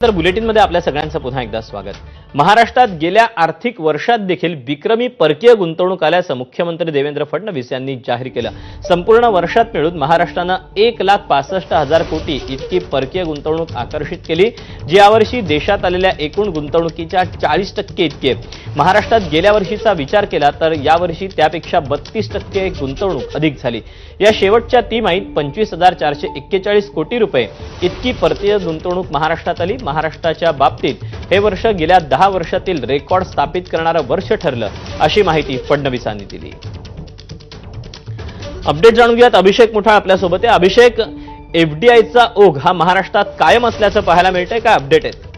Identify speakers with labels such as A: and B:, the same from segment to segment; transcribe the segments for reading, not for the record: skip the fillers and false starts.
A: तर बुलेटिनमध्ये आपल्या सगळ्यांचं पुन्हा एकदा स्वागत। महाराष्ट्रात गेल्या आर्थिक वर्षात देखील विक्रमी परकीय गुंतवणूक आल्याचं मुख्यमंत्री देवेंद्र फडणवीस यांनी जाहीर केलं। संपूर्ण वर्षात मिळून महाराष्ट्रानं 1,65,000 कोटी इतकी परकीय गुंतवणूक आकर्षित केली, जी यावर्षी देशात आलेल्या एकूण गुंतवणुकीच्या 40% इतकी आहे। महाराष्ट्रात गेल्या वर्षीचा विचार केला तर यावर्षी त्यापेक्षा 32% गुंतवणूक अधिक झाली। या शेवटच्या तिमाहीत 25,441 कोटी रुपये इतकी परकीय गुंतवणूक महाराष्ट्रात आली। महाराष्ट्राच्या बाबतीत हे वर्ष गेल्या 10 वर्षातील रेकॉर्ड स्थापित करणारं वर्ष ठरलं, अशी माहिती फडणवीसांनी दिली। अपडेट जाणून घेऊयात, अभिषेक मुठाळ आपल्यासोबत आहे। अभिषेक, एफडीआयचा ओघ हा महाराष्ट्रात कायम असल्याचं पाहायला मिळतंय, काय अपडेट आहे?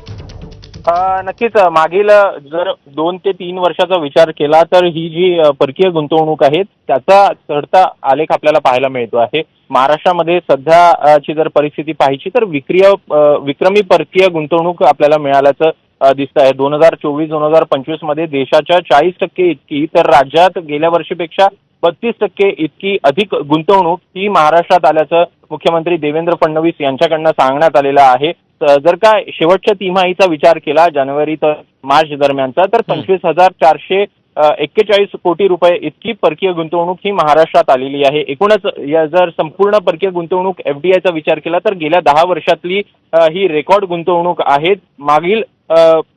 B: नक्कीच मागील जर 2 ते 3 वर्षाचा विचार केला तर ही जी परकीय गुंतवणूक आहे त्याचा चढता आलेख आपल्याला पाहायला मिळतो आहे। महाराष्ट्रामध्ये सध्याची जर परिस्थिती पाहिली तर विक्रमी परकीय गुंतवणूक आपल्याला मिळाल्याचं दिसत आहे। 2024-2025 मध्ये देशाच्या 40% इतकी तर राज्यात गेल्या वर्षीपेक्षा 32% इतकी अधिक गुंतवणूक ही महाराष्ट्रात आल्याचं मुख्यमंत्री देवेंद्र फडणवीस यांच्याकडनं सांगण्यात आलेलं आहे। जर का शेवटच्या तिमाहीचा विचार केला जानेवारी ते मार्च दरम्यानचा तर 25,441 कोटी रुपये इतकी परकीय गुंतवणूक ही महाराष्ट्रात आलेली आहे। एकूणच जर संपूर्ण परकीय गुंतवणूक एफडीआयचा विचार केला तर गेल्या 10 वर्षातली ही रेकॉर्ड गुंतवणूक आहे। मागील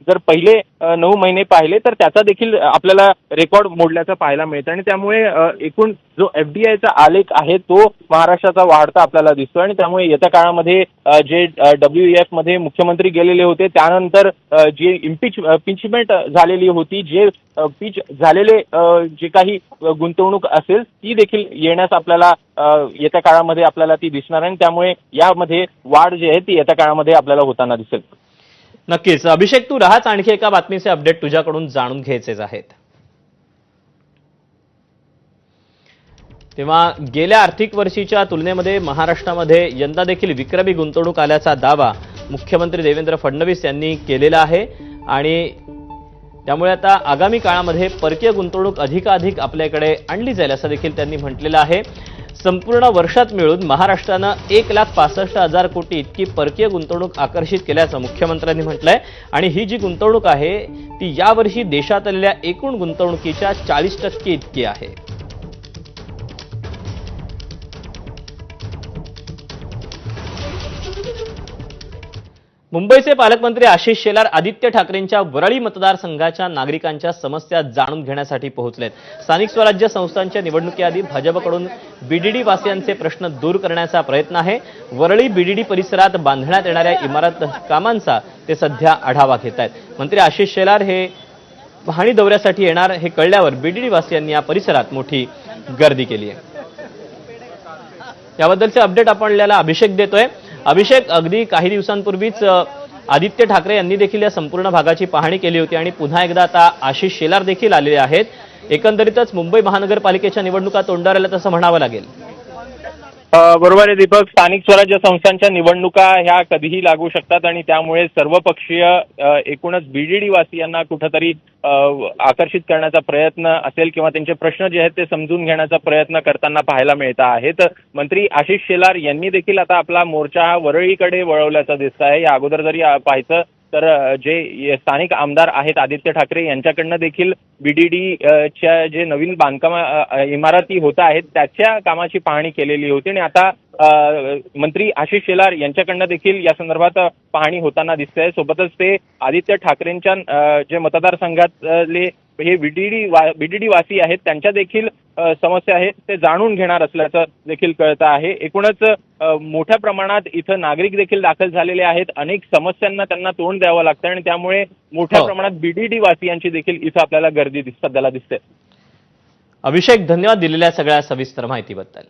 B: जर पहिले 9 महिने पाहिले तर त्याचा देखील आपल्याला रेकॉर्ड मोडल्याचं पाहायला मिळतं आणि त्यामुळे एकूण जो एफडीआयचा आलेख आहे तो महाराष्ट्राचा वाढता आपल्याला दिसतो आणि त्यामुळे येत्या काळामध्ये जे WEF मध्ये मुख्यमंत्री गेलेले होते त्यानंतर जी इम्पिचमेंट झालेली होती, जे पिच झालेले जे काही गुंतवणूक असेल ती देखील येण्यास आपल्याला येत्या काळामध्ये आपल्याला ती दिसणार आणि त्यामुळे यामध्ये वाढ जी आहे ती येत्या काळामध्ये आपल्याला होताना दिसेल।
A: नक्कीच अभिषेक, तू राहाच, आणखी एका बातमीचे अपडेट तुझ्याकडून जाणून घ्यायचेच आहेत। तेव्हा गेल्या आर्थिक वर्षीच्या तुलनेमध्ये महाराष्ट्रामध्ये यंदा देखील विक्रमी गुंतवणूक आल्याचा दावा मुख्यमंत्री देवेंद्र फडणवीस यांनी केलेला आहे आणि त्यामुळे आता आगामी काळामध्ये परकीय गुंतवणूक अधिकाधिक आपल्याकडे आणली जाईल असं देखील त्यांनी म्हटलेलं आहे। संपूर्ण वर्षात मिळून महाराष्ट्रानं 1,65,000 कोटी इतकी परकीय गुंतवणूक आकर्षित केल्याचं मुख्यमंत्र्यांनी म्हटलंय आणि ही जी गुंतवणूक आहे ती यावर्षी देशात आलेल्या एकूण गुंतवणुकीच्या 40% इतकी आहे। मुंबईचे पालकमंत्री आशिष शेलार आदित्य ठाकरेंच्या वरळी मतदारसंघाच्या नागरिकांच्या समस्या जाणून घेण्यासाठी पोहोचलेत। स्थानिक स्वराज्य संस्थांच्या निवडणुकीआधी भाजपकडून बीडीडी वासियांचे प्रश्न दूर करण्याचा प्रयत्न आहे। वरळी बीडीडी परिसरात बांधण्यात येणाऱ्या इमारत कामांचा ते सध्या आढावा घेत आहेत। मंत्री आशिष शेलार हे पाहणी दौऱ्यासाठी येणार हे कळल्यावर बीडीडी वासियांनी या परिसरात मोठी गर्दी केली आहे। याबद्दलचे अपडेट आपल्याला अभिषेक देतोय। अभिषेक, अगदी काही दिवसांपूर्वीच आदित्य ठाकरे यांनी देखील या संपूर्ण भागाची पाहणी केली होती आणि पुन्हा एकदा आता आशिष शेलार देखील आलेले आहेत। एकंदरीतच मुंबई महानगरपालिकेच्या निवडणुका तोंडावर आल्या तसं म्हणावं लागेल।
B: बरोबर आहे दीपक, स्थानिक स्वराज्य संस्थांच्या निवडणुका ह्या कधीही लागू शकतात आणि त्यामुळे सर्वपक्षीय एकूणच बीडीडी वासियांना कुठेतरी आकर्षित करण्याचा प्रयत्न असेल किंवा त्यांचे प्रश्न जे आहेत ते समजून घेण्याचा प्रयत्न करताना पाहायला मिळत आहेत। मंत्री आशिष शेलार यांनी देखील आता आपला मोर्चा हा वरळीकडे वळवल्याचा दिसत आहे। या अगोदर जरी पाहायचं तर जे स्थानिक आमदार आहेत आदित्य ठाकरे यांच्याकडनं देखील बीडीडीच्या जे नवीन बांधकाम इमारती होत आहेत त्याच्या कामाची पाहणी केलेली होती आणि आता मंत्री आशिष शेलार यांच्याकडनं देखील या संदर्भात पाहणी होताना दिसते। सोबतच ते आदित्य ठाकरेंच्या जे मतदारसंघातले हे बीडीडी वासी आहेत त्यांच्या देखील समस्या आहेत ते जाणून घेणार असल्याचं देखील कळतं आहे। एकूणच मोठ्या प्रमाणात इथं नागरिक देखील दाखल झालेले आहेत, अनेक समस्यांना त्यांना तोंड द्यावं लागतं आणि त्यामुळे मोठ्या प्रमाणात बीडीडी वासियांची देखील इथं आपल्याला गर्दी सध्याला दिसते।
A: अभिषेक, धन्यवाद दिलेल्या सगळ्या सविस्तर माहितीबद्दल।